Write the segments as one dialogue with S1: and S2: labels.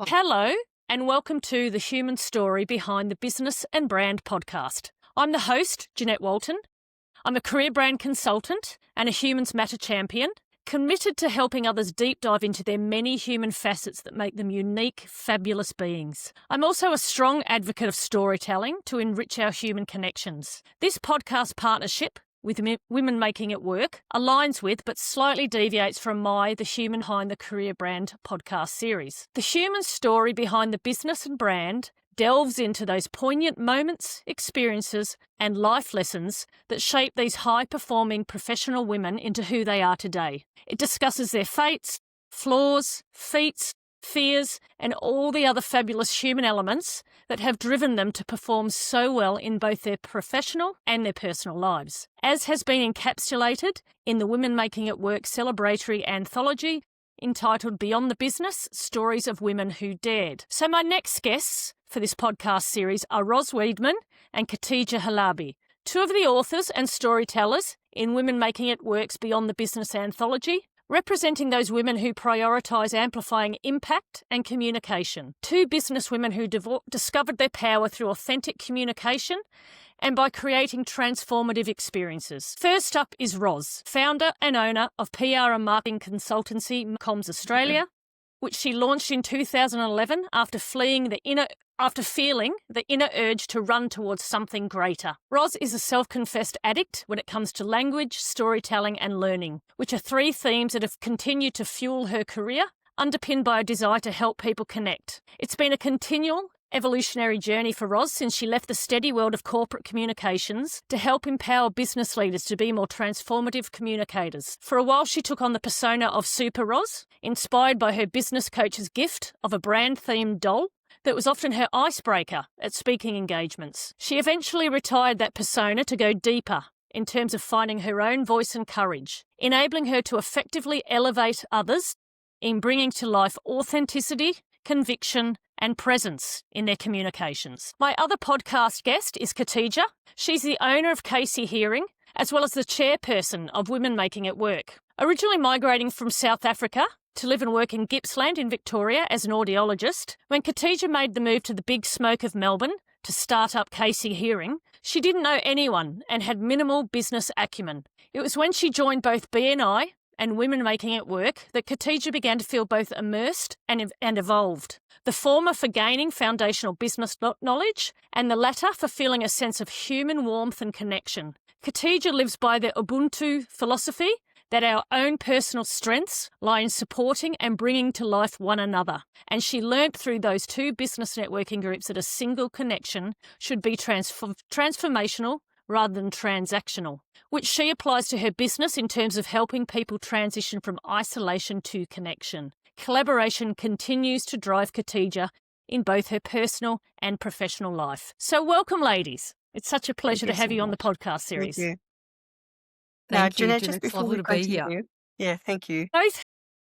S1: Hello, and welcome to the human story behind the Business and Brand podcast. I'm the host, Jeanette Walton. I'm a career brand consultant and a Humans Matter champion, committed to helping others deep dive into their many human facets that make them unique, fabulous beings. I'm also a strong advocate of storytelling to enrich our human connections. This podcast partnership with Women Making It Work aligns with but slightly deviates from the Human Behind the Career Brand podcast series. The human story behind the business and brand delves into those poignant moments, experiences, and life lessons that shape these high-performing professional women into who they are today. It discusses their fates, flaws, feats, fears, and all the other fabulous human elements that have driven them to perform so well in both their professional and their personal lives. As has been encapsulated in the Women Making It Work celebratory anthology entitled Beyond the Business, Stories of Women Who Dared. So my next guests for this podcast series are Weadman and Khatija Halabi, two of the authors and storytellers in Women Making It Work's Beyond the Business anthology, representing those women who prioritise amplifying impact and communication. Two businesswomen who discovered their power through authentic communication and by creating transformative experiences. First up is Roz, founder and owner of PR and marketing consultancy Comms Australia, which she launched in 2011 after feeling the inner urge to run towards something greater. Roz is a self-confessed addict when it comes to language, storytelling and learning, which are three themes that have continued to fuel her career, underpinned by a desire to help people connect. It's been a continual evolutionary journey for Roz since she left the steady world of corporate communications to help empower business leaders to be more transformative communicators. For a while, she took on the persona of Super Roz, inspired by her business coach's gift of a brand-themed doll that was often her icebreaker at speaking engagements. She eventually retired that persona to go deeper in terms of finding her own voice and courage, enabling her to effectively elevate others in bringing to life authenticity, conviction, and presence in their communications. My other podcast guest is Khatija. She's the owner of Casey Hearing, as well as the chairperson of Women Making It Work. Originally migrating from South Africa to live and work in Gippsland in Victoria as an audiologist, when Khatija made the move to the big smoke of Melbourne to start up Casey Hearing, she didn't know anyone and had minimal business acumen. It was when she joined both BNI and Women Making It Work that Khatija began to feel both immersed and evolved. The former for gaining foundational business knowledge, and the latter for feeling a sense of human warmth and connection. Khatija lives by the Ubuntu philosophy that our own personal strengths lie in supporting and bringing to life one another. And she learnt through those two business networking groups that a single connection should be transformational rather than transactional, which she applies to her business in terms of helping people transition from isolation to connection. Collaboration continues to drive Khatija in both her personal and professional life. So welcome, ladies. It's such a pleasure to have you on the podcast series.
S2: Thank you.
S3: Thank you,
S2: Jeanette,
S3: Jen.
S2: just
S3: It's
S2: before
S3: lovely
S2: we
S3: to be here.
S2: continue. Yeah, thank you.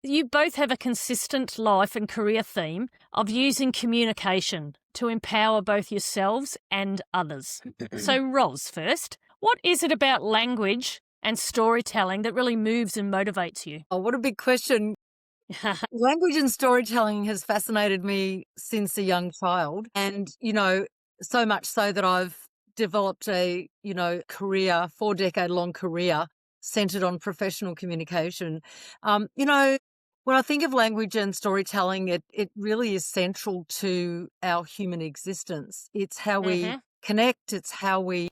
S1: You both have a consistent life and career theme of using communication to empower both yourselves and others. So, Roz, first, what is it about language and storytelling that really moves and motivates you?
S3: Oh, what a big question. Language and storytelling has fascinated me since a young child. And, so much so that I've developed a, career, 4-decade-long career centered on professional communication. When I think of language and storytelling, it really is central to our human existence. It's how we connect. It's how we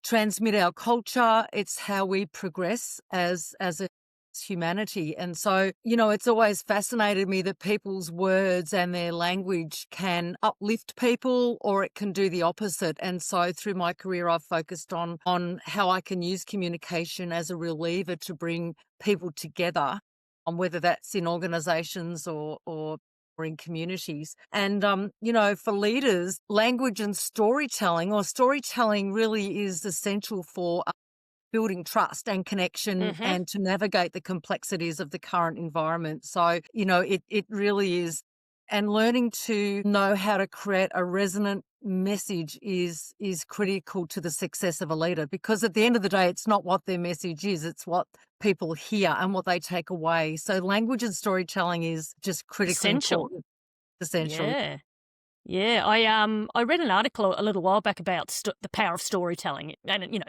S3: transmit our culture. It's how we progress as a humanity. And so, it's always fascinated me that people's words and their language can uplift people, or it can do the opposite. And so through my career, I've focused on how I can use communication as a real lever to bring people together, whether that's in organizations or in communities. And, for leaders, language and storytelling really is essential for building trust and connection and to navigate the complexities of the current environment. So, it really is. And learning to know how to create a resonant message is critical to the success of a leader, because at the end of the day, it's not what their message is, it's what people hear and what they take away. So language and storytelling is just critically
S1: essential.
S3: important. essentially.
S1: Yeah. Yeah, I read an article a little while back about the power of storytelling, and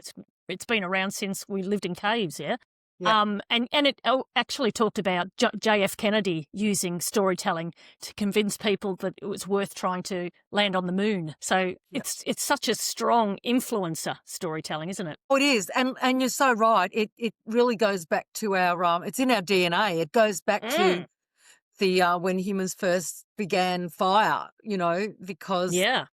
S1: it's been around since we lived in caves, yeah.
S3: Yeah.
S1: And it actually talked about JF Kennedy using storytelling to convince people that it was worth trying to land on the moon. So
S3: Yeah.
S1: it's such a strong influencer, storytelling, isn't it?
S3: Oh, it is, and you're so right. It really goes back to our it's in our DNA. It goes back to the when humans first began fire, because
S1: Yeah,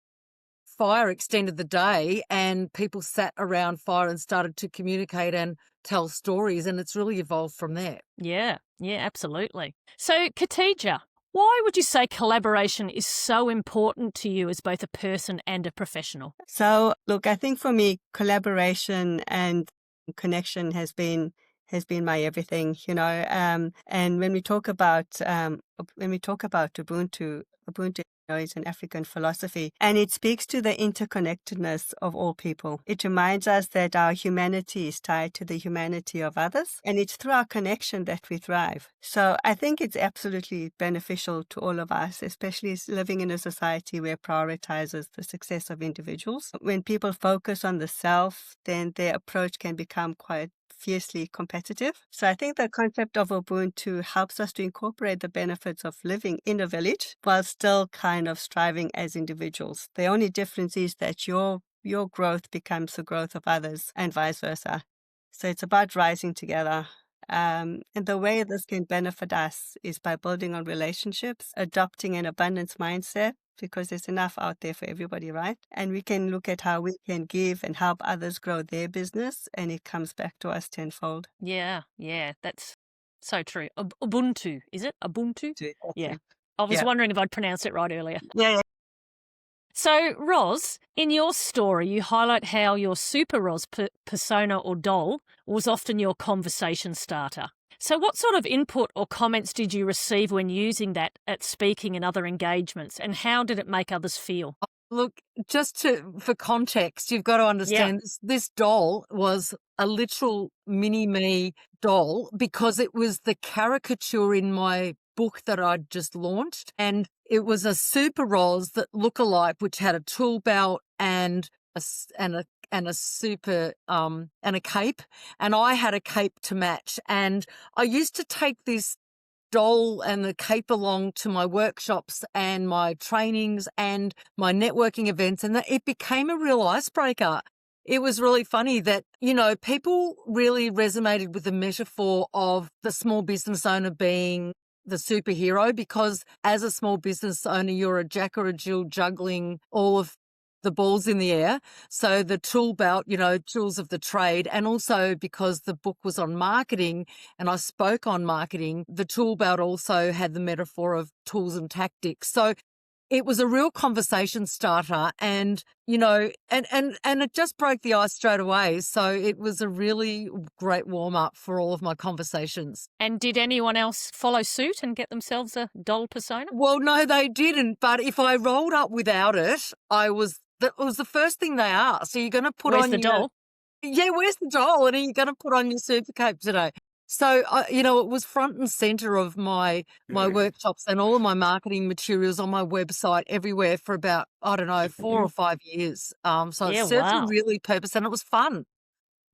S3: fire extended the day and people sat around fire and started to communicate and tell stories, and it's really evolved from there.
S1: yeah, absolutely. So, Khatija, why would you say collaboration is so important to you as both a person and a professional?
S2: So, look, I think for me, collaboration and connection has been my everything, and when we talk about Ubuntu is an African philosophy, and it speaks to the interconnectedness of all people. It reminds us that our humanity is tied to the humanity of others, and it's through our connection that we thrive. So I think it's absolutely beneficial to all of us, especially living in a society where prioritizes the success of individuals. When people focus on the self, then their approach can become quite fiercely competitive. So I think the concept of Ubuntu helps us to incorporate the benefits of living in a village while still kind of striving as individuals. The only difference is that your growth becomes the growth of others and vice versa. So it's about rising together. And the way this can benefit us is by building on relationships, adopting an abundance mindset, because there's enough out there for everybody, right? And we can look at how we can give and help others grow their business, and it comes back to us tenfold.
S1: Yeah, that's so true. Ubuntu, is it? Ubuntu? Yeah. I was
S2: Yeah.
S1: wondering if I'd pronounced it right earlier.
S2: Yeah.
S1: So, Roz, in your story, you highlight how your super Roz persona or doll was often your conversation starter. So what sort of input or comments did you receive when using that at speaking and other engagements, and how did it make others feel?
S3: Look, for context, you've got to understand this doll was a literal mini me doll because it was the caricature in my book that I'd just launched. And it was a super Roz that look-alike, which had a tool belt and a super and a cape. And I had a cape to match. And I used to take this doll and the cape along to my workshops and my trainings and my networking events, and it became a real icebreaker. It was really funny that, people really resonated with the metaphor of the small business owner being the superhero, because as a small business owner, you're a Jack or a Jill juggling all of the balls in the air. So the tool belt, tools of the trade, and also because the book was on marketing and I spoke on marketing, the tool belt also had the metaphor of tools and tactics. So it was a real conversation starter, and and it just broke the ice straight away. So it was a really great warm up for all of my conversations.
S1: And did anyone else follow suit and get themselves a doll persona?
S3: Well, no, they didn't. But if I rolled up without it, that was the first thing they asked. So you're going to put
S1: Where's
S3: on
S1: the doll?
S3: Yeah, where's the doll? And are you going to put on your super cape today? So, it was front and center of my workshops and all of my marketing materials on my website everywhere for about, I don't know, 4 or 5 years. So it served a really purpose, and it was fun.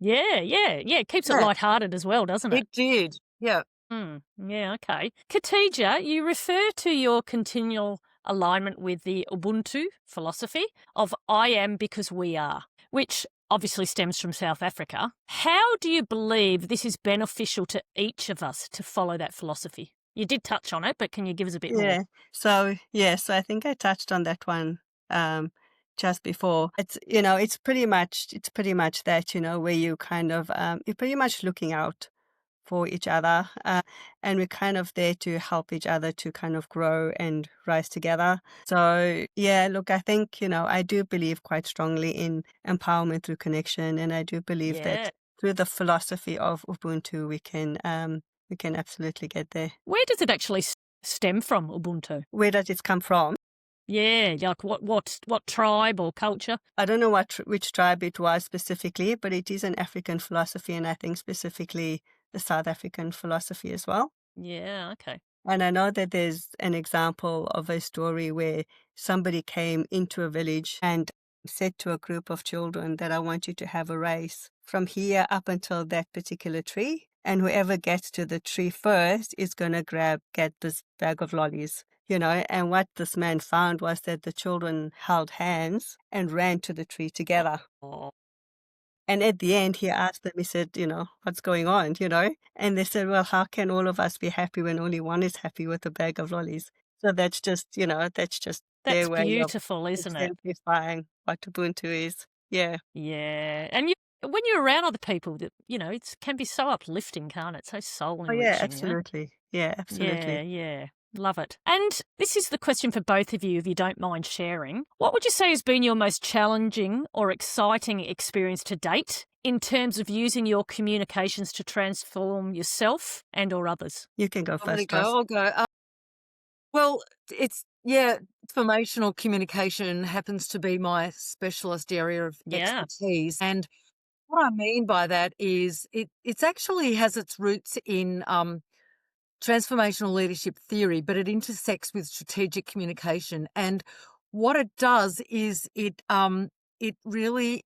S1: Yeah. It keeps it lighthearted as well, doesn't it?
S3: It did, yeah.
S1: Yeah, okay. Khatija, you refer to your continual alignment with the Ubuntu philosophy of I am because we are, which obviously stems from South Africa. How do you believe this is beneficial to each of us to follow that philosophy? You did touch on it, but can you give us a bit more?
S2: So I think I touched on that one just before. It's pretty much that, where you kind of you're pretty much looking out for each other, and we're kind of there to help each other to kind of grow and rise together. So look, I think I do believe quite strongly in empowerment through connection, and I do believe that through the philosophy of Ubuntu we can absolutely get there.
S1: Where does it actually stem from, Ubuntu?
S2: Where does it come from?
S1: Yeah, like what tribe or culture?
S2: I don't know which tribe it was specifically, but it is an African philosophy, and I think specifically the South African philosophy as well.
S1: Yeah, okay.
S2: And I know that there's an example of a story where somebody came into a village and said to a group of children that I want you to have a race from here up until that particular tree. And whoever gets to the tree first is going to get this bag of lollies, And what this man found was that the children held hands and ran to the tree together.
S1: Oh,
S2: And at the end, he asked them, he said, what's going on? And they said, well, how can all of us be happy when only one is happy with a bag of lollies? So that's just
S1: that's
S2: their way of
S1: beautiful, isn't it?
S2: exemplifying what Ubuntu is. Yeah.
S1: Yeah. And when you're around other people, it can be so uplifting, can't it? So soul
S2: Oh, yeah,
S1: enriching,
S2: absolutely. Yeah,
S1: Yeah,
S2: absolutely.
S1: yeah. Love it. And this is the question for both of you, if you don't mind sharing. What would you say has been your most challenging or exciting experience to date in terms of using your communications to transform yourself and or others?
S2: You can go
S3: I'm going to
S2: first, Ross.
S3: go. I'll go. Well, transformational communication happens to be my specialist area of
S1: Yeah.
S3: expertise. And what I mean by that is it's actually has its roots in transformational leadership theory, but it intersects with strategic communication. And what it does is it really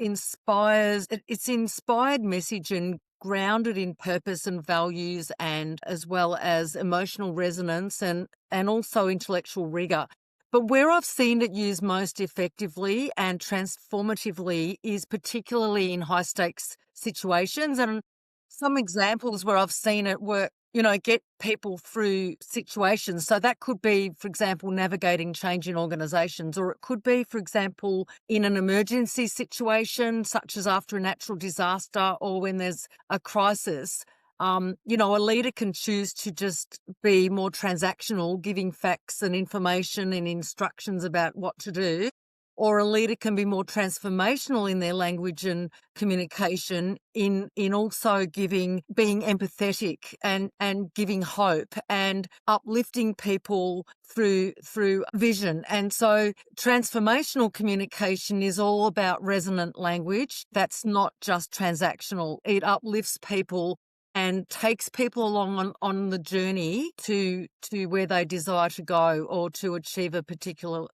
S3: it's inspired message and grounded in purpose and values, and as well as emotional resonance and also intellectual rigor. But where I've seen it used most effectively and transformatively is particularly in high stakes situations. And some examples where I've seen it work, get people through situations. So that could be, for example, navigating change in organizations, or it could be, for example, in an emergency situation, such as after a natural disaster or when there's a crisis. A leader can choose to just be more transactional, giving facts and information and instructions about what to do. Or a leader can be more transformational in their language and communication in also being empathetic and giving hope and uplifting people through vision. And so transformational communication is all about resonant language. That's not just transactional. It uplifts people and takes people along on the journey to where they desire to go or to achieve a particular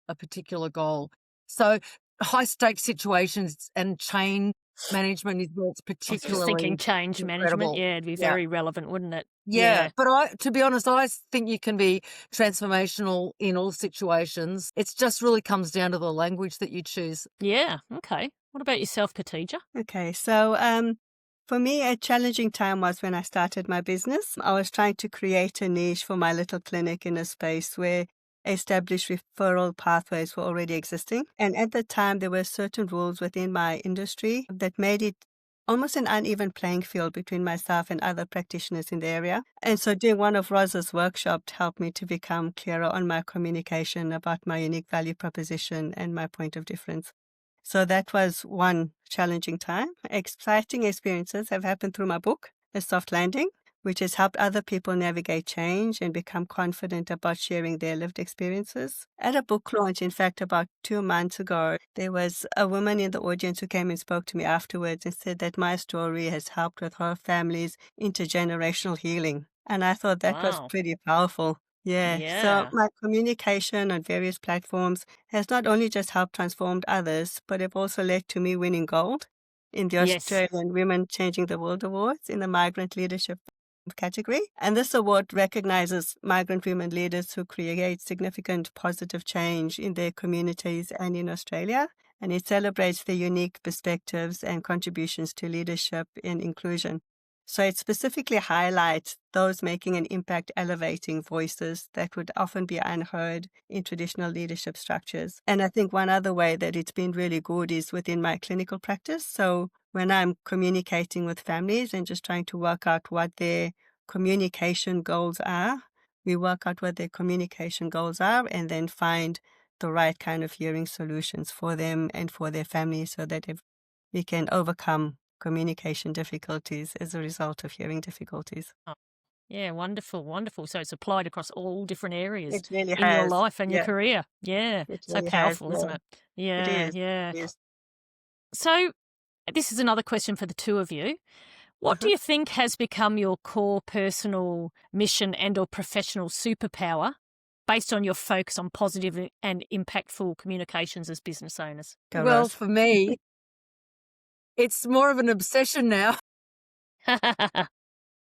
S3: goal. So high stakes situations and change management is where it's
S1: I was just
S3: particularly
S1: thinking change management.
S3: incredible.
S1: Yeah, it'd be
S3: Yeah.
S1: very relevant, wouldn't it?
S3: Yeah. But to be honest, I think you can be transformational in all situations. It just really comes down to the language that you choose.
S1: Yeah. Okay. What about yourself, Khatija?
S2: Okay, so for me, a challenging time was when I started my business. I was trying to create a niche for my little clinic in a space where established referral pathways were already existing. And at the time, there were certain rules within my industry that made it almost an uneven playing field between myself and other practitioners in the area. And so doing one of Roz's workshops helped me to become clearer on my communication about my unique value proposition and my point of difference. So that was one challenging time. Exciting experiences have happened through my book, A Soft Landing, which has helped other people navigate change and become confident about sharing their lived experiences. At a book launch, in fact, about 2 months ago, there was a woman in the audience who came and spoke to me afterwards and said that my story has helped with her family's intergenerational healing. And I thought that was
S1: Wow.
S2: pretty powerful. Yeah. So
S1: Yeah.
S2: my communication on various platforms has not only just helped transform others, but it also led to me winning gold in the
S1: Yes.
S2: Australian Women Changing the World Awards in the Migrant Leadership category. And this award recognizes migrant women leaders who create significant positive change in their communities and in Australia. And it celebrates their unique perspectives and contributions to leadership and inclusion. So it specifically highlights those making an impact, elevating voices that would often be unheard in traditional leadership structures. And I think one other way that it's been really good is within my clinical practice. So when I'm communicating with families and just trying to work out what their communication goals are, we work out what their communication goals are and then find the right kind of hearing solutions for them and for their families so that we can overcome communication difficulties as a result of hearing difficulties.
S1: Oh, yeah, wonderful, wonderful. So it's applied across all different areas
S2: It really
S1: in your
S2: has.
S1: life and your
S2: Yeah,
S1: career. Yeah,
S2: it
S1: so
S2: really has.
S1: powerful, isn't
S2: Yeah,
S1: it?
S2: it
S1: Yeah,
S2: is.
S1: yeah.
S2: It is.
S1: So this is another question for the two of you. What do you think has become your core personal mission and or professional superpower based on your focus on positive and impactful communications as business owners?
S3: Well, for me, it's more of an obsession now.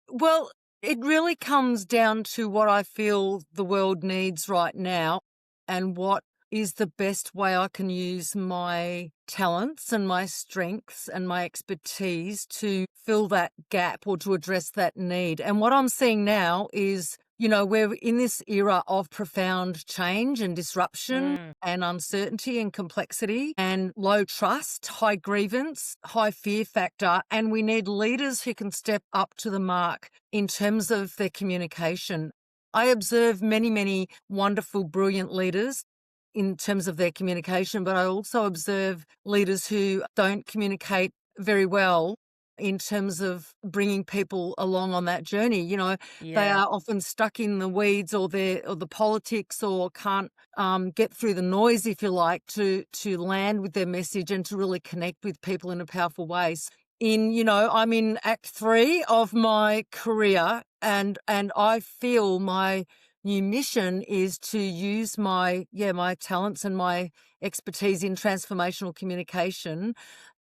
S3: Well, it really comes down to what I feel the world needs right now and what is the best way I can use my talents and my strengths and my expertise to fill that gap or to address that need. And what I'm seeing now is, we're in this era of profound change and disruption and uncertainty and complexity and low trust, high grievance, high fear factor. And we need leaders who can step up to the mark in terms of their communication. I observe many, many wonderful, brilliant leaders in terms of their communication, but I also observe leaders who don't communicate very well in terms of bringing people along on that journey. They are often stuck in the weeds or the politics or can't get through the noise, if you like, to land with their message and to really connect with people in a powerful way. I'm in Act 3 of my career, and I feel my new mission is to use my talents and my expertise in transformational communication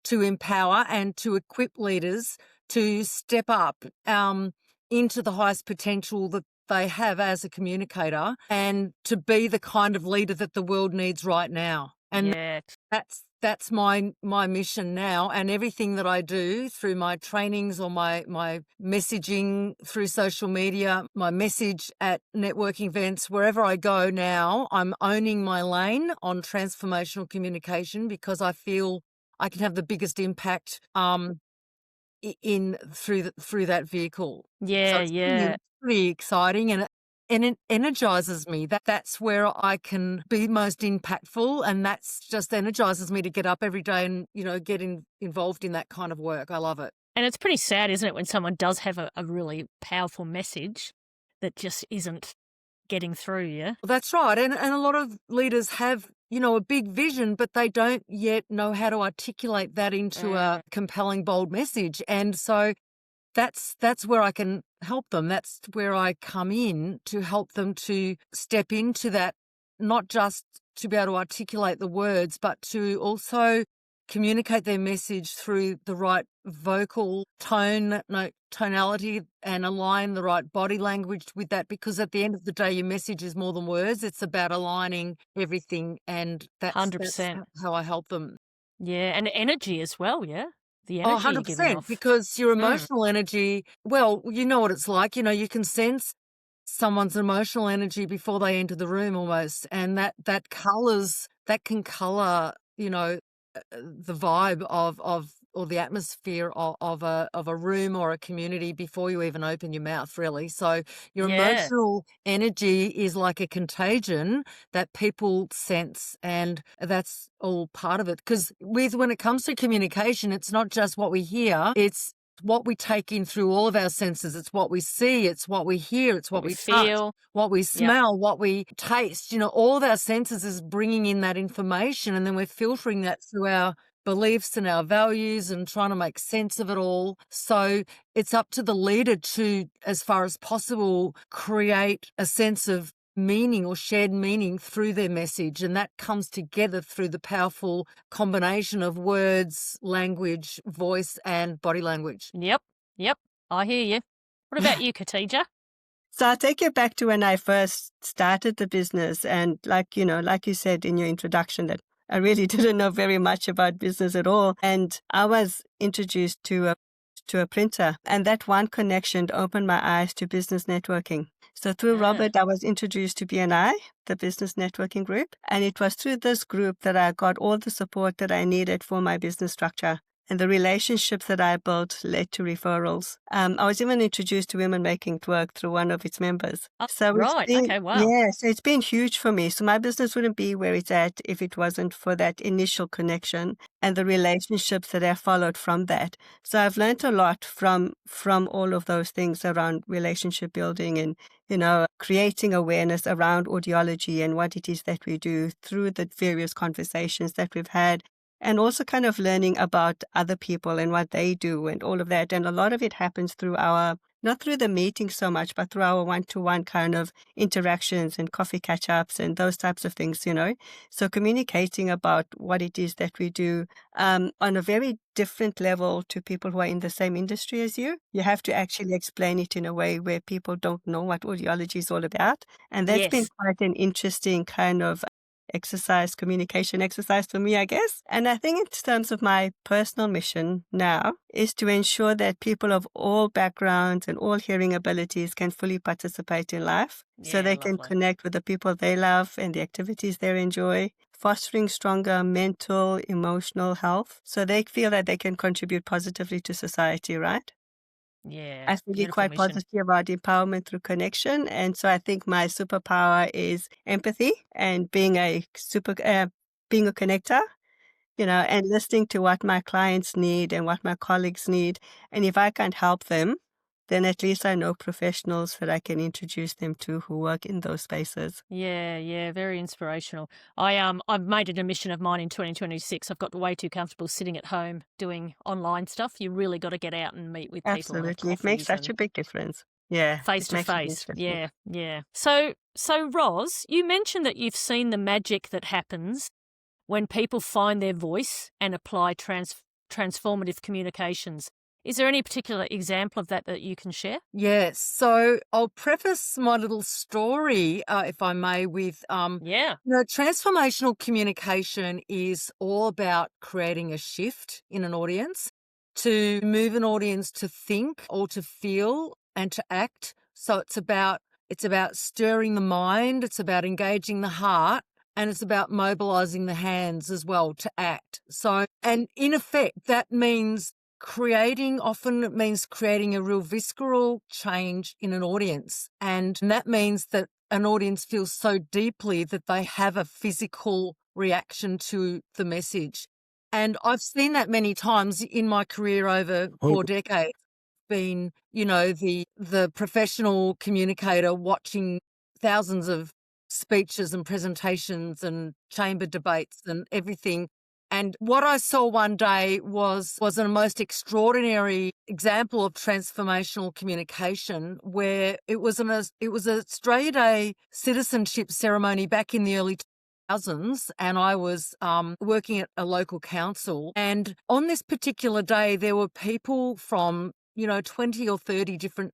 S3: to empower and to equip leaders to step up into the highest potential that they have as a communicator and to be the kind of leader that the world needs right now. And that's my mission now, and everything that I do through my trainings or my messaging through social media, my message at networking events, wherever I go now, I'm owning my lane on transformational communication because I feel I can have the biggest impact through that vehicle. So it's pretty exciting, and it energizes me. That's where I can be most impactful, and that's just energizes me to get up every day and, get involved in that kind of work. I love it.
S1: And it's pretty sad, isn't it, when someone does have a really powerful message that just isn't getting through, yeah?
S3: That's right. And a lot of leaders have, a big vision, but they don't yet know how to articulate that into a compelling, bold message. And so that's where I can help them. That's where I come in to help them to step into that, not just to be able to articulate the words, but to also communicate their message through the right vocal tonality and align the right body language with that, because at the end of the day, your message is more than words. It's about aligning everything, and that's
S1: 100%.
S3: how I help them.
S1: Yeah, and energy as well, yeah? The energy
S3: 100%,
S1: you're giving off.
S3: because your emotional energy, well, you know what it's like. You can sense someone's emotional energy before they enter the room almost, and that can color, the vibe of or the atmosphere of a room or a community before you even open your mouth, really. So your emotional energy is like a contagion that people sense, and that's all part of it. Because when it comes to communication, it's not just what we hear, it's what we take in through all of our senses. It's what we see, it's what we hear, it's what we
S1: feel,
S3: touch, what we smell, what we taste. All of our senses is bringing in that information, and then we're filtering that through our beliefs and our values and trying to make sense of it all. So it's up to the leader to, as far as possible, create a sense of meaning or shared meaning through their message, and that comes together through the powerful combination of words, language, voice, and body language.
S1: Yep, I hear you. What about you, Khatija?
S2: So I'll take you back to when I first started the business, and like you said in your introduction, that I really didn't know very much about business at all, and I was introduced to a printer, and that one connection opened my eyes to business networking. So through Robert, I was introduced to BNI, the business networking group, and it was through this group that I got all the support that I needed for my business structure. And the relationships that I built led to referrals. I was even introduced to Women Making It Work through one of its members.
S1: Okay, wow.
S2: Yeah, so it's been huge for me. So my business wouldn't be where it's at if it wasn't for that initial connection and the relationships that have followed from that. So I've learned a lot from all of those things around relationship building and, creating awareness around audiology and what it is that we do through the various conversations that we've had. and also kind of learning about other people and what they do and all of that. And a lot of it happens through not through the meeting so much, but through our one-to-one kind of interactions and coffee catch-ups and those types of things, So communicating about what it is that we do on a very different level to people who are in the same industry as you. You have to actually explain it in a way where people don't know what audiology is all about. And that's been
S1: Yes.
S2: quite an interesting kind of communication exercise for me, I guess. And I think in terms of my personal mission now is to ensure that people of all backgrounds and all hearing abilities can fully participate in life so they can
S1: lovely.
S2: connect with the people they love and the activities they enjoy, fostering stronger mental, emotional health so they feel that they can contribute positively to society, right?
S1: Yeah,
S2: I feel
S1: beautiful
S2: quite
S1: mission.
S2: positive about empowerment through connection. And so I think my superpower is empathy and being a connector, and listening to what my clients need and what my colleagues need. And if I can't help them, then at least I know professionals that I can introduce them to who work in those spaces.
S1: Yeah, very inspirational. I've made it a mission of mine in 2026. I've got way too comfortable sitting at home doing online stuff. You really got to get out and meet with people and have
S2: Absolutely. It makes
S1: coffees
S2: such
S1: and
S2: a big difference. Yeah,
S1: face
S2: it
S1: to
S2: makes a huge
S1: face.
S2: difference.
S1: Yeah. So Roz, you mentioned that you've seen the magic that happens when people find their voice and apply transformative communications. Is there any particular example of that you can share?
S3: Yes. So I'll preface my little story, if I may, with
S1: Yeah.
S3: transformational communication is all about creating a shift in an audience to move an audience to think or to feel and to act. So it's about stirring the mind, it's about engaging the heart, and it's about mobilizing the hands as well to act. So, and in effect, that means often it means creating a real visceral change in an audience. And that means that an audience feels so deeply that they have a physical reaction to the message. And I've seen that many times in my career over 4 decades, been, the professional communicator watching thousands of speeches and presentations and chamber debates and everything. And what I saw one day was a most extraordinary example of transformational communication, where it was an Australia Day citizenship ceremony back in the early 2000s, and I was working at a local council. And on this particular day, there were people from 20 or 30 different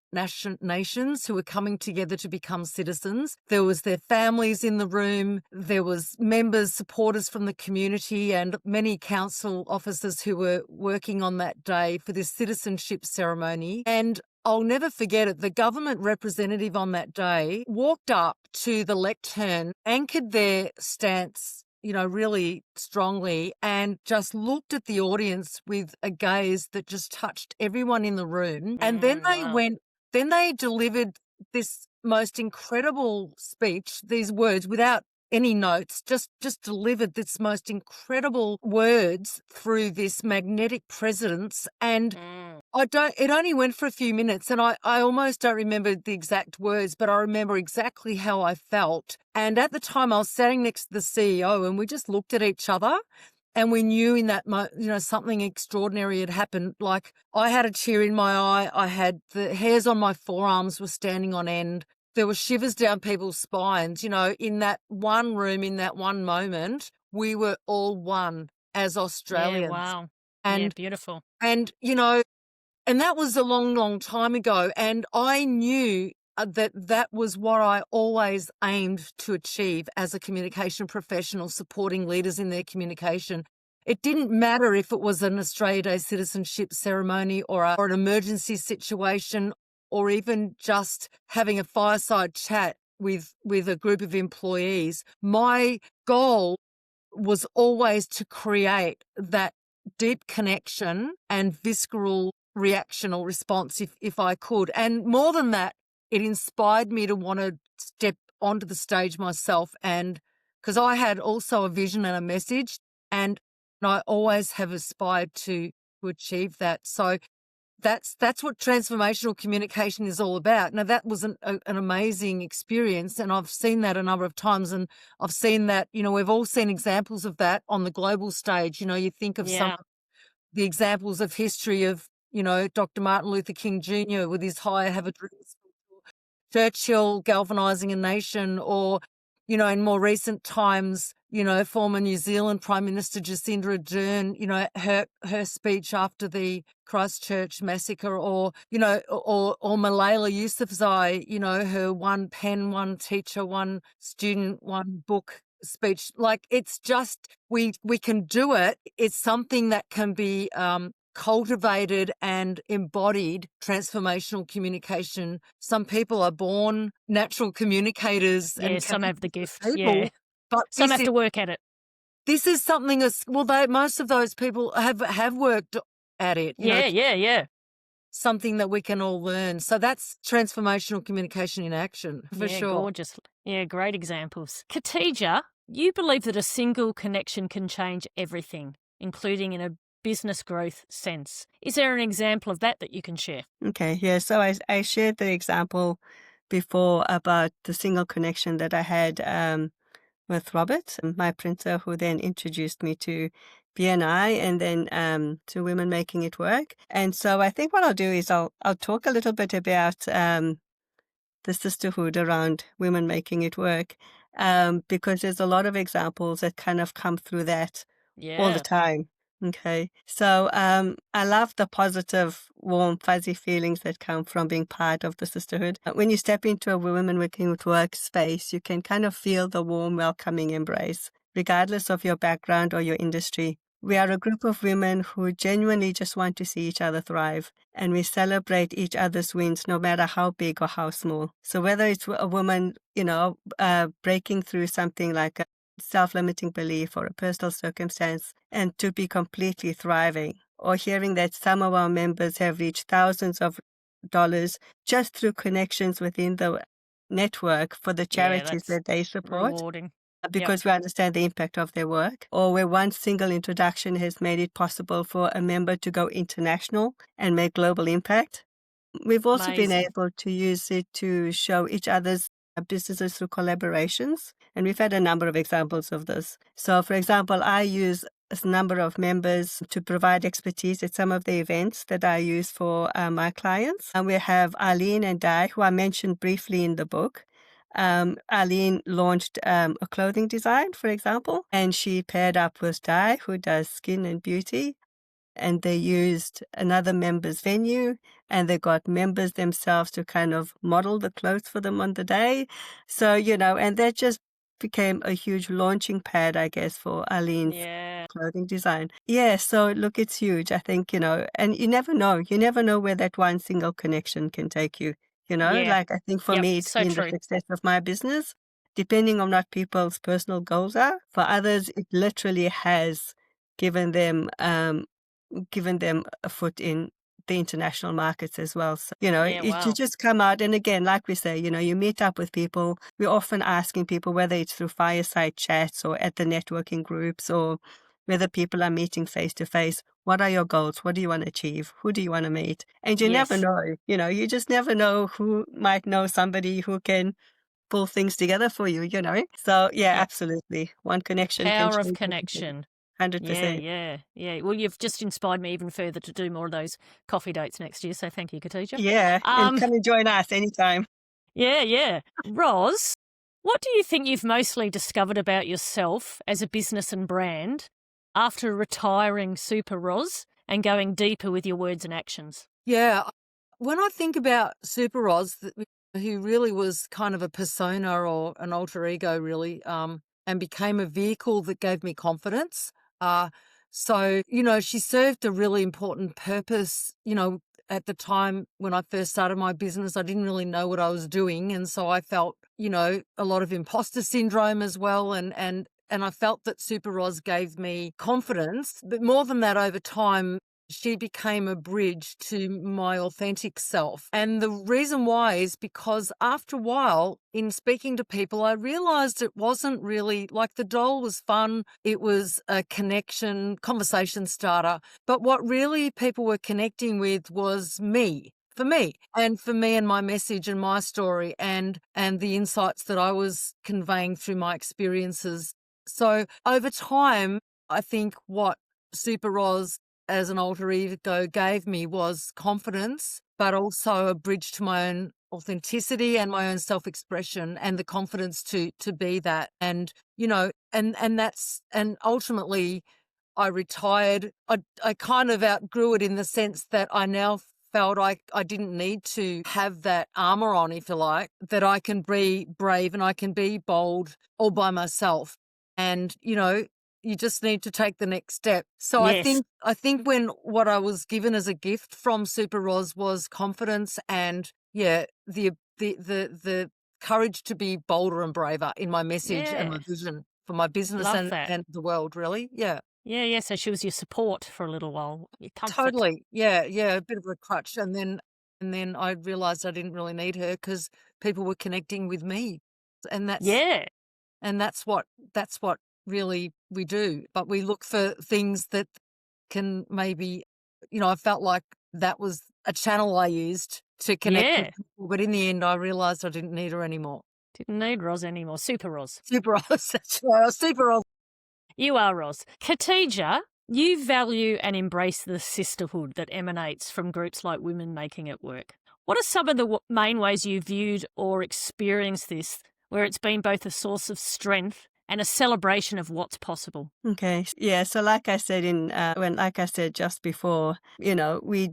S3: nations who were coming together to become citizens. There was their families in the room. There was members, supporters from the community, and many council officers who were working on that day for this citizenship ceremony. And I'll never forget it. The government representative on that day walked up to the lectern, anchored their stance really strongly, and just looked at the audience with a gaze that just touched everyone in the room. And then they delivered this most incredible speech, these words without any notes, just delivered this most incredible words through this magnetic presence. And it only went for a few minutes, and I almost don't remember the exact words, but I remember exactly how I felt. And at the time I was sitting next to the CEO, and we just looked at each other, and we knew in that something extraordinary had happened. Like, I had a tear in my eye. I had the hairs on my forearms were standing on end. There were shivers down people's spines. In that one room, in that one moment, we were all one as Australians.
S1: Yeah, wow.
S3: And
S1: beautiful.
S3: And and that was a long, long time ago. And I knew that was what I always aimed to achieve as a communication professional, supporting leaders in their communication. It didn't matter if it was an Australia Day citizenship ceremony or an emergency situation, or even just having a fireside chat with a group of employees. My goal was always to create that deep connection and visceral reaction or response if I could. And more than that, it inspired me to want to step onto the stage myself, and because I had also a vision and a message, and I always have aspired to achieve that. So that's what transformational communication is all about. Now, that was an amazing experience, and I've seen that a number of times, and I've seen that, we've all seen examples of that on the global stage. You think of some
S1: Yeah.
S3: of the examples of history of, Dr. Martin Luther King Jr. with his Higher Have a Dream speech, or Churchill galvanizing a nation, or, in more recent times, former New Zealand Prime Minister Jacinda Ardern, her speech after the Christchurch massacre, or, or Malala Yousafzai, her one pen, one teacher, one student, one book speech. Like, it's just, we can do it. It's something that can be cultivated and embodied. Transformational communication. Some people are born natural communicators
S1: Yeah,
S3: and
S1: some have the
S3: communicable
S1: gift.
S3: people,
S1: Yeah.
S3: but
S1: Some have to work at it.
S3: this is something most of those people have worked at it,
S1: Yeah.
S3: something that we can all learn. So that's transformational communication in action, for
S1: Yeah,
S3: sure.
S1: gorgeous. Yeah, great examples. Khatija, you believe that a single connection can change everything, including in a business growth sense. Is there an example of that you can share?
S2: Okay, yeah. So I shared the example before about the single connection that I had with Robert, my printer, who then introduced me to BNI and then to Women Making It Work. And so I think what I'll do is I'll talk a little bit about the sisterhood around women making it work, because there's a lot of examples that kind of come through that all the
S1: Yeah.
S2: time. Okay. So I love the positive, warm, fuzzy feelings that come from being part of the sisterhood. When you step into a women working with work space, you can kind of feel the warm, welcoming embrace, regardless of your background or your industry. We are a group of women who genuinely just want to see each other thrive, and we celebrate each other's wins, no matter how big or how small. So whether it's a woman, breaking through something like a self-limiting belief or a personal circumstance and to be completely thriving, or hearing that some of our members have reached thousands of dollars just through connections within the network for the
S1: Yeah,
S2: charities
S1: that's
S2: that they support,
S1: rewarding.
S2: because we understand the impact of their work, or where one single introduction has made it possible for a member to go international and make global impact. We've also been
S1: Amazing.
S2: able to use it to show each other's businesses through collaborations, and we've had a number of examples of this. So, for example, I use a number of members to provide expertise at some of the events that I use for my clients. And we have Arlene and Di, who I mentioned briefly in the book. Arlene launched a clothing design, for example, and she paired up with Di, who does skin and beauty, and they used another member's venue, and they got members themselves to kind of model the clothes for them on the day. So, and that just became a huge launching pad, I guess, for Arlene's
S1: Yeah.
S2: clothing design. Yeah, so look, it's huge, I think, and you never know where that one single connection can take you.
S1: Yeah.
S2: Like I think for
S1: Yep.
S2: me, it's
S1: So
S2: been the
S1: true.
S2: success of my business, depending on what people's personal goals are. For others, it literally has given them a foot in the international markets as well. So,
S1: Yeah,
S2: you
S1: wow.
S2: just come out. And again, like we say, you meet up with people. We're often asking people, whether it's through fireside chats or at the networking groups, or whether people are meeting face to face, what are your goals? What do you want to achieve? Who do you want to meet? And you never
S1: Yes.
S2: know, you just never know who might know somebody who can pull things together for you. So yeah,
S1: Yep.
S2: absolutely. One connection can
S1: Power of
S2: change everything.
S1: connection. Yeah,
S2: 100%.
S1: yeah. Well, you've just inspired me even further to do more of those coffee dates next year. So thank you, Khatija.
S2: Yeah, and come and join us anytime.
S1: Yeah. Roz, what do you think you've mostly discovered about yourself as a business and brand after retiring Super Roz and going deeper with your words and actions?
S3: Yeah. When I think about Super Roz, who really was kind of a persona or an alter ego, really, and became a vehicle that gave me confidence. So, she served a really important purpose. At the time when I first started my business, I didn't really know what I was doing. And so I felt, a lot of imposter syndrome as well. And I felt that Super Roz gave me confidence. But more than that, over time, she became a bridge to my authentic self. And the reason why is because after a while, in speaking to people, I realized it wasn't really like the doll was fun. It was a connection, conversation starter. But what really people were connecting with was me. For me and my message and my story and the insights that I was conveying through my experiences. So over time, I think what Super Roz as an alter ego gave me was confidence, but also a bridge to my own authenticity and my own self-expression and the confidence to be that. And, you know, and ultimately I retired. I kind of outgrew it in the sense that I now felt I didn't need to have that armor on, if you like, that I can be brave and I can be bold all by myself. And, you know, you just need to take the next step. So
S1: Yes.
S3: I think when what I was given as a gift from Super Roz was confidence and the courage to be bolder and braver in my message and
S1: Yeah.
S3: my vision for my business
S1: Love that.
S3: and the world, really. Yeah.
S1: Yeah. So she was your support for a little while, your comfort.
S3: Totally. Yeah, a bit of a crutch. And then I realized I didn't really need her because people were connecting with me. And
S1: Yeah.
S3: that's what really we do. But we look for things that can maybe, you know, I felt like that was a channel I used to connect with
S1: Yeah.
S3: people. But in the end, I realized I didn't need her anymore.
S1: Didn't need Roz anymore. Super Roz.
S3: Super Roz. That's right. Super Roz.
S1: You are Roz. Khatija, you value and embrace the sisterhood that emanates from groups like Women Making It Work. What are some of the main ways you viewed or experienced this, where it's been both a source of strength and a celebration of what's possible?
S2: Okay. Yeah. So like I said like I said just before, you know, we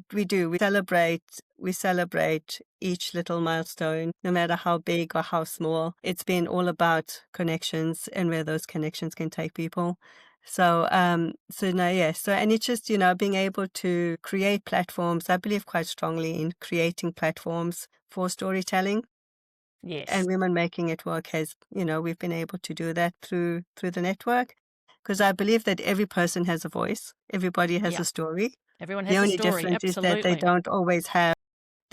S2: celebrate each little milestone, no matter how big or how small. It's been all about connections and where those connections can take people. So, and it's just, you know, being able to create platforms. I believe quite strongly in creating platforms for storytelling.
S1: Yes.
S2: And Women Making It Work has, you know, we've been able to do that through the network, because I believe that every person has a voice, everybody has
S1: Yeah.
S2: a story.
S1: Everyone
S2: The
S1: has a
S2: only
S1: story.
S2: difference is that
S1: Absolutely.
S2: they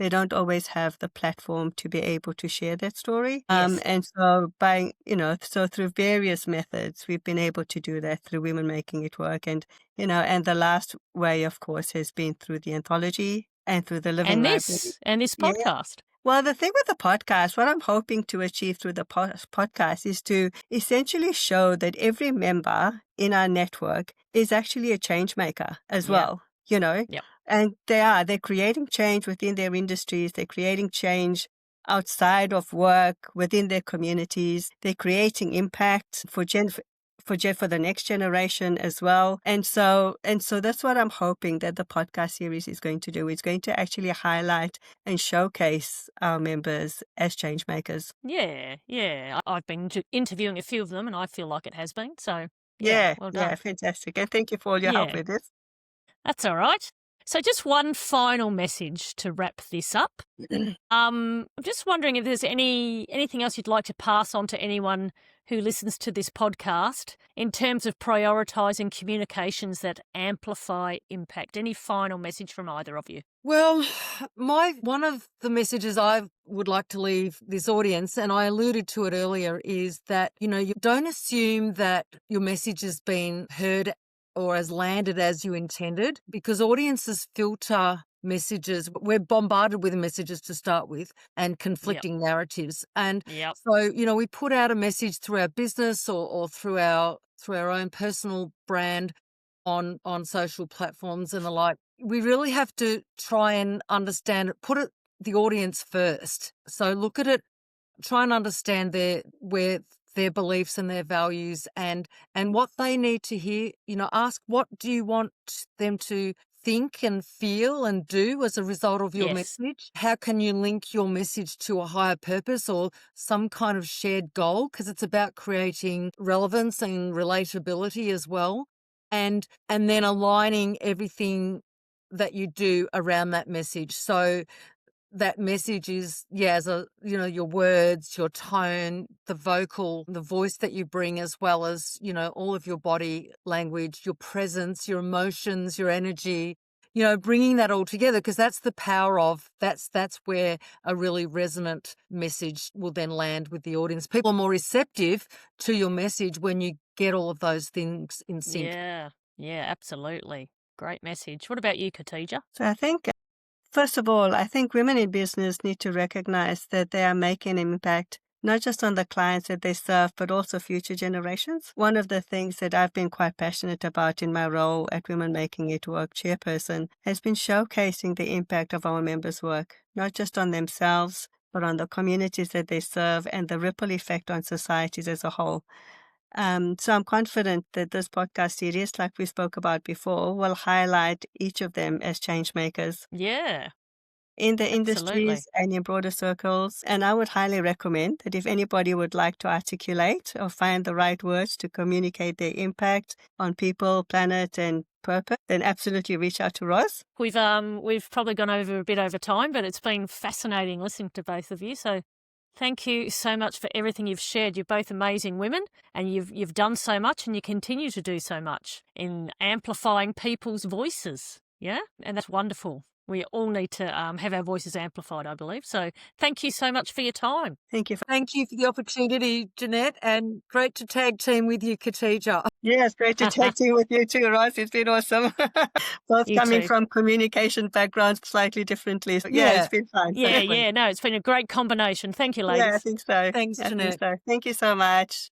S2: don't always have the platform to be able to share that story.
S1: Yes.
S2: And so through various methods, we've been able to do that through Women Making It Work. And, you know, and the last way, of course, has been through the anthology and through the Living
S1: And
S2: Library.
S1: this
S2: Yeah.
S1: podcast.
S2: Well, the thing with the podcast, what I'm hoping to achieve through the podcast is to essentially show that every member in our network is actually a change maker as
S1: Yeah.
S2: well, you know,
S1: Yep.
S2: and they're creating change within their industries. They're creating change outside of work, within their communities. They're creating impact for the next generation as well. And so that's what I'm hoping that the podcast series is going to do. It's going to actually highlight and showcase our members as change makers.
S1: Yeah. I've been interviewing a few of them and I feel like it has been. So,
S2: Yeah,
S1: well
S2: yeah,
S1: done.
S2: fantastic. And thank you for all your help
S1: Yeah.
S2: with this.
S1: That's all right. So just one final message to wrap this up. I'm just wondering if there's anything else you'd like to pass on to anyone who listens to this podcast in terms of prioritising communications that amplify impact. Any final message from either of you?
S3: Well, one of the messages I would like to leave this audience, and I alluded to it earlier, is that, you know, you don't assume that your message has been heard or has landed as you intended, because audiences filter messages. We're bombarded with messages to start with and conflicting narratives. And
S1: Yep.
S3: so, you know, we put out a message through our business or through our own personal brand on social platforms and the like. We really have to try and understand it, the audience first. So look at it, try and understand where their beliefs and their values and what they need to hear. You know, ask, what do you want them to think and feel and do as a result of your
S1: Yes.
S3: message? How can you link your message to a higher purpose or some kind of shared goal? Because it's about creating relevance and relatability as well. And then aligning everything that you do around that message. So that message is, your words, your tone, the voice that you bring, as well as, you know, all of your body language, your presence, your emotions, your energy, you know, bringing that all together, because that's the power of, that's where a really resonant message will then land with the audience. People are more receptive to your message when you get all of those things in sync.
S1: Yeah, absolutely. Great message. What about you, Khatija?
S2: So I think, first of all, I think women in business need to recognize that they are making an impact not just on the clients that they serve, but also future generations. One of the things that I've been quite passionate about in my role at Women Making It Work chairperson has been showcasing the impact of our members' work, not just on themselves, but on the communities that they serve and the ripple effect on societies as a whole. So I'm confident that this podcast series, like we spoke about before, will highlight each of them as change makers
S1: Yeah,
S2: in the
S1: absolutely.
S2: industries and in broader circles. And I would highly recommend that if anybody would like to articulate or find the right words to communicate their impact on people, planet, and purpose, then absolutely reach out to Roz.
S1: We've probably gone over a bit over time, but it's been fascinating listening to both of you. So thank you so much for everything you've shared. You're both amazing women, and you've done so much, and you continue to do so much in amplifying people's voices. Yeah, and that's wonderful. We all need to have our voices amplified, I believe. So thank you so much for your time.
S2: Thank you.
S3: Thank you for the opportunity, Jeanette, and great to tag team with you, Khatija.
S2: Yes, great to tag team with you too, Roz. It's been awesome. Both
S1: You
S2: coming
S1: too.
S2: from communication backgrounds slightly differently. So, yeah, it's been fun.
S1: Yeah, no, it's been a great combination. Thank you, ladies.
S2: Yeah, I think so.
S3: Thanks,
S2: I think
S3: Jeanette.
S2: so. Thank you so much.